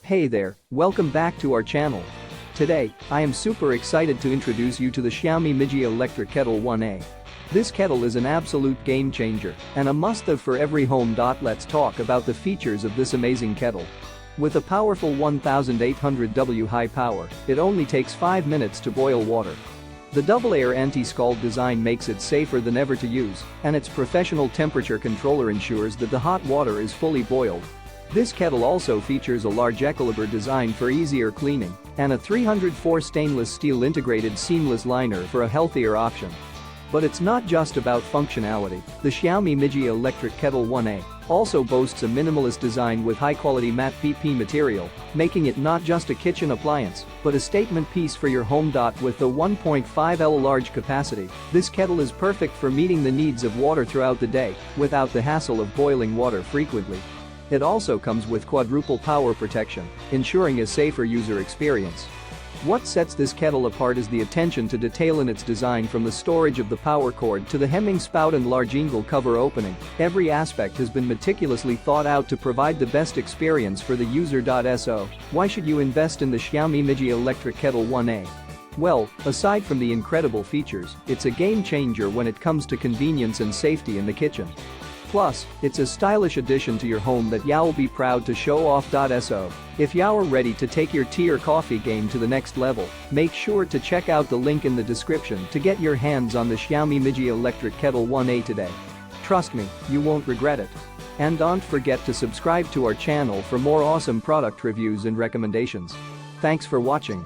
Hey there, welcome back to our channel. Today, I am super excited to introduce you to the XIAOMI MIJIA electric kettle 1A. This kettle is an absolute game changer and a must-have for every home. Let's talk about the features of this amazing kettle. With a powerful 1800W high power, it only takes 5 minutes to boil water. The double-air anti-scald design makes it safer than ever to use, and its professional temperature controller ensures that the hot water is fully boiled. This kettle also features a large caliber design for easier cleaning and a 304 stainless steel integrated seamless liner for a healthier option. But it's not just about functionality. The XIAOMI MIJIA electric kettle 1A also boasts a minimalist design with high-quality matte PP material, making it not just a kitchen appliance, but a statement piece for your home. With the 1.5L large capacity, this kettle is perfect for meeting the needs of water throughout the day without the hassle of boiling water frequently. It also comes with quadruple power protection, ensuring a safer user experience. What sets this kettle apart is the attention to detail in its design. From the storage of the power cord to the hemming spout and large angle cover opening, every aspect has been meticulously thought out to provide the best experience for the user. So, why should you invest in the XIAOMI MIJIA electric kettle 1A? Well, aside from the incredible features, it's a game changer when it comes to convenience and safety in the kitchen. Plus, it's a stylish addition to your home that you'll be proud to show off. So, if you're ready to take your tea or coffee game to the next level, make sure to check out the link in the description to get your hands on the XIAOMI MIJIA electric kettle 1A today. Trust me, you won't regret it. And don't forget to subscribe to our channel for more awesome product reviews and recommendations. Thanks for watching.